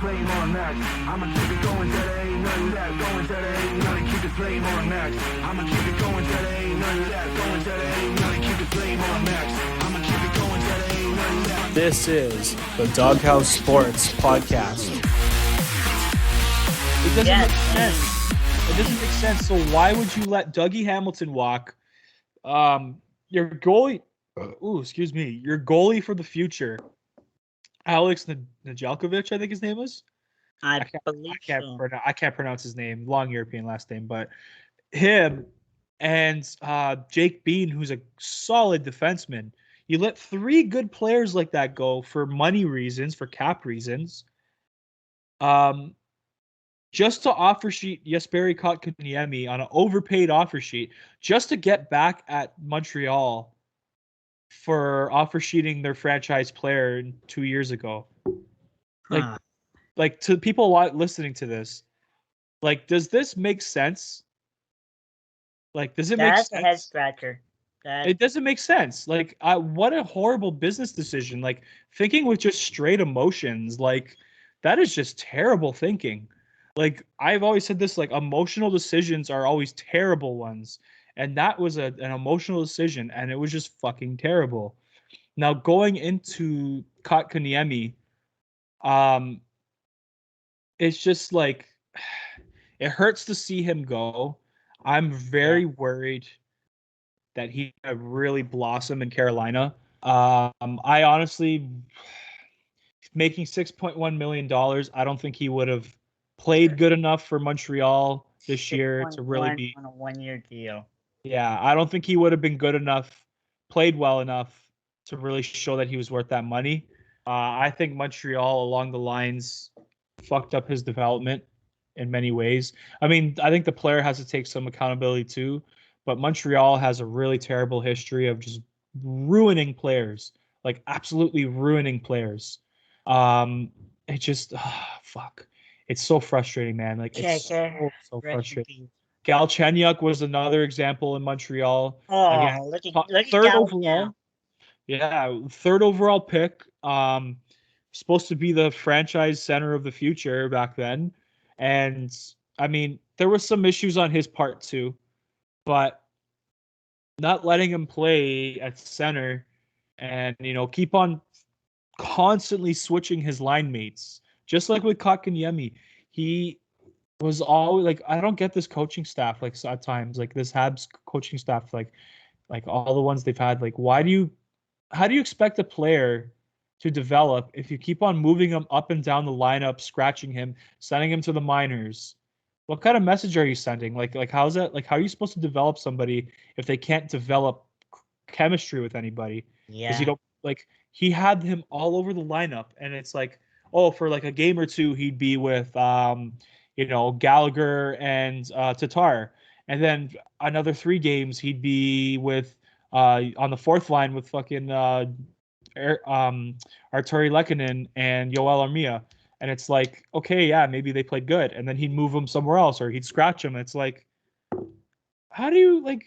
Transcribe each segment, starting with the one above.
flame on max. I'ma keep it going till there ain't nothing left. Going till there ain't nothing, keep the flame on max. I'ma keep it going till there ain't nothing left. Going till there ain't nothing, keep the flame on max. I'ma keep it going till there ain't nothing left. This is the Doghouse Sports Podcast. It doesn't make sense. It doesn't make sense. So why would you let Dougie Hamilton walk? Your goalie, your goalie for the future, Alex Nedeljkovic, I think his name is. I can't pronounce his name. Long European last name, but him and Jake Bean, who's a solid defenseman. You let three good players like that go for money reasons, for cap reasons. Just to offer sheet Jesperi Kotkaniemi on an overpaid offer sheet, just to get back at Montreal for offer sheeting their franchise player 2 years ago. Like to people listening to this, like, does this make sense? Like, does it make sense? That's a head scratcher. It doesn't make sense. Like, what a horrible business decision. Like, thinking with just straight emotions, like, that is just terrible thinking. Like, I've always said this, like, emotional decisions are always terrible ones. And that was an emotional decision, and it was just fucking terrible. Now, going into Kotkaniemi, it's just like, it hurts to see him go. I'm very worried that he could really blossom in Carolina. I honestly, making $6.1 million, I don't think he would have played good enough for Montreal this year to really be on a 1-year deal. Yeah, I don't think he would have been good enough, played well enough to really show that he was worth that money. I think Montreal, along the lines, fucked up his development in many ways. I mean, I think the player has to take some accountability too, but Montreal has a really terrible history of just ruining players, like absolutely ruining players. It just, fuck. It's so frustrating, man. Like, it's so frustrating. Galchenyuk was another example in Montreal. Again, look at third Gal overall. now. Yeah, third overall pick. Supposed to be the franchise center of the future back then. And I mean, there were some issues on his part too, but not letting him play at center and, keep on constantly switching his line mates. Just like with Kotkaniemi, he was always like, I don't get this coaching staff, like, at times, like this Habs coaching staff, like all the ones they've had, like, how do you expect a player to develop if you keep on moving him up and down the lineup, scratching him, sending him to the minors? What kind of message are you sending? Like how's that? Like, how are you supposed to develop somebody if they can't develop chemistry with anybody? Yeah. Because you don't, like, he had him all over the lineup, and it's like, oh, for like a game or two, he'd be with Gallagher and Tatar, and then another 3 games he'd be with on the fourth line with fucking Arturi Lehkonen and Yoel Armia. And it's like, okay, yeah, maybe they played good, and then he'd move them somewhere else, or he'd scratch them. It's like, how do you, like,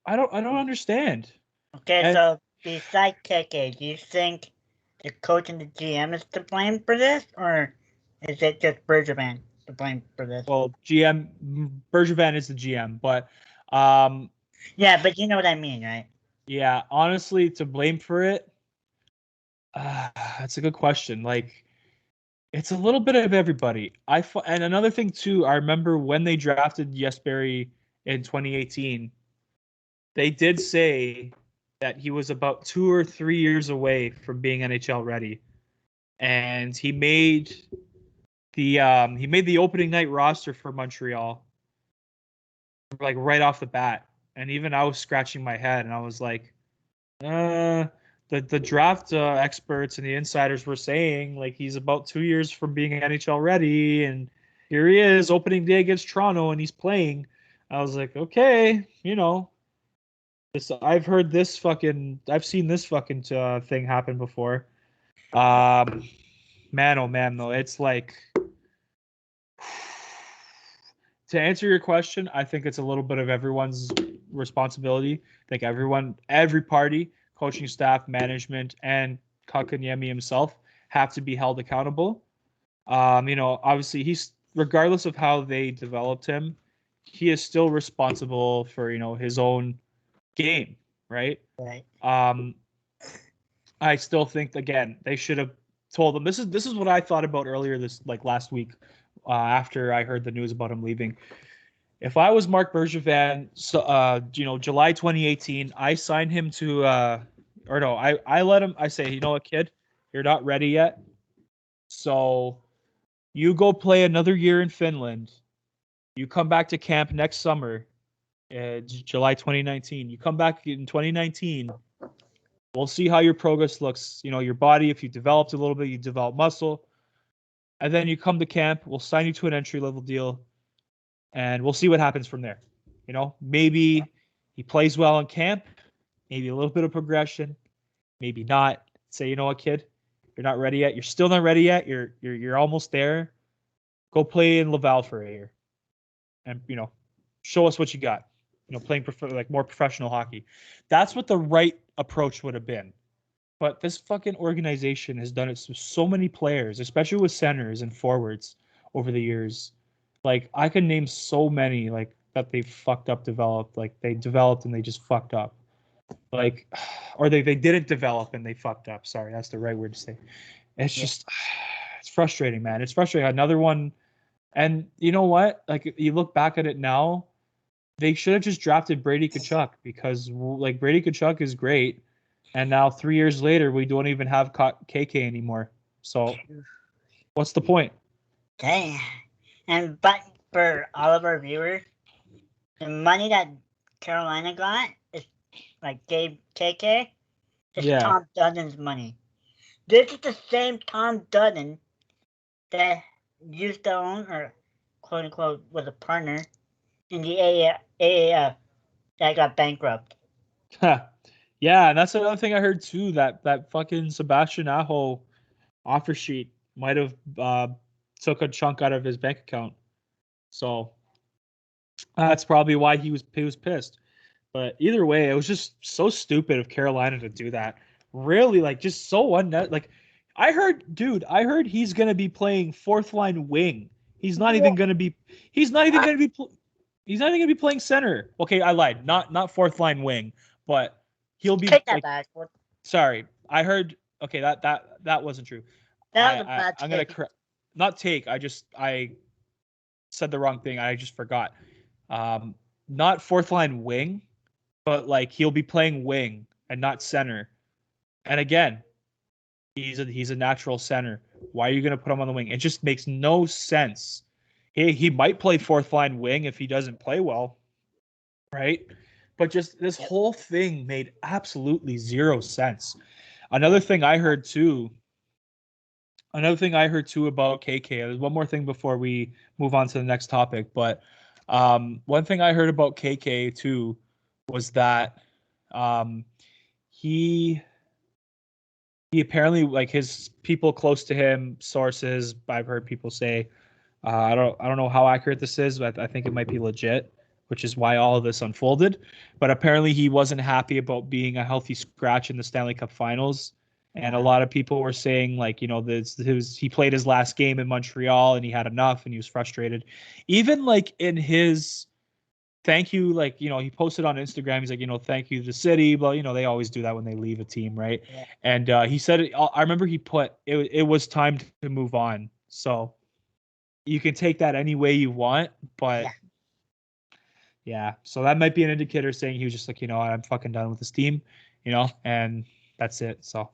I don't understand. Okay, so besides Keke, do you think the coach and the GM is to blame for this, or is it just Bergevin to blame for this? Well, Bergevin is the GM, but yeah, but you know what I mean, right? Yeah, honestly, to blame for it, that's a good question. Like, it's a little bit of everybody. And another thing too, I remember when they drafted Jesperi in 2018, they did say that he was about 2 or 3 years away from being NHL ready, and he made the opening night roster for Montreal, like, right off the bat. And even I was scratching my head, and I was like, the draft experts and the insiders were saying, like, he's about 2 years from being NHL ready, and here he is, opening day against Toronto, and he's playing. I was like, okay, I've seen this fucking thing happen before. Man, oh man, though, it's like, to answer your question, I think it's a little bit of everyone's responsibility. I think every party, coaching staff, management, and Kotkaniemi himself have to be held accountable. Obviously he's regardless of how they developed him, he is still responsible for his own game, right? Right. I still think again they should have told him. This is what I thought about earlier this like last week, after I heard the news about him leaving. If I was Mark Bergevin, so July 2018, I signed him to or no, I let him. I say, what, kid, you're not ready yet, so you go play another year in Finland. You come back to camp next summer, July 2019. You come back in 2019. We'll see how your progress looks. Your body, if you developed a little bit, you develop muscle. And then you come to camp. We'll sign you to an entry level deal. And we'll see what happens from there. Maybe he plays well in camp. Maybe a little bit of progression. Maybe not. Say, what, kid? You're not ready yet. You're still not ready yet. You're almost there. Go play in Laval for a year. And, show us what you got. Playing more professional hockey. That's what the right approach would have been. But this fucking organization has done it to so many players, especially with centers and forwards over the years. Like, I can name so many, like, that they fucked up developed. Like, they developed and they just fucked up. Like, or they didn't develop and they fucked up. Sorry, that's the right word to say. It's just, it's frustrating, man. It's frustrating. Another one. And you know what? Like, you look back at it now, they should have just drafted Brady Tkachuk because, like, Brady Tkachuk is great. And now 3 years later, we don't even have KK anymore. So what's the point? Dang. And but for all of our viewers, the money that Carolina got is like gave KK is Tom Dutton's money. This is the same Tom Dutton that used to own, or quote unquote was a partner in the AAF that got bankrupt. Yeah, and that's another thing I heard too. That fucking Sebastian Aho offer sheet might have took a chunk out of his bank account. So that's probably why he was pissed. But either way, it was just so stupid of Carolina to do that. Really, like, just so like, I heard he's gonna be playing fourth line wing. He's not even gonna be playing center. Okay, I lied. Not fourth line wing, but he'll be Take that back. Sorry, I heard. Okay, that wasn't true. That was a bad I'm gonna not take. I said the wrong thing. I just forgot. Not fourth line wing, but like he'll be playing wing and not center. And again, he's a natural center. Why are you gonna put him on the wing? It just makes no sense. He might play fourth line wing if he doesn't play well, right? But just this whole thing made absolutely zero sense. Another thing I heard too about KK. There's one more thing before we move on to the next topic, but one thing I heard about KK too was that he apparently, like, his people close to him, sources, I've heard people say, I don't know how accurate this is, but I think it might be legit, which is why all of this unfolded. But apparently he wasn't happy about being a healthy scratch in the Stanley Cup Finals. And a lot of people were saying, like, he played his last game in Montreal and he had enough and he was frustrated. Even like in his thank you, like, he posted on Instagram, he's like, thank you to the city, but they always do that when they leave a team, right? Yeah. And he said, I remember he put, it was time to move on. So you can take that any way you want, but yeah. So that might be an indicator saying he was just like, I'm fucking done with this team, and that's it. So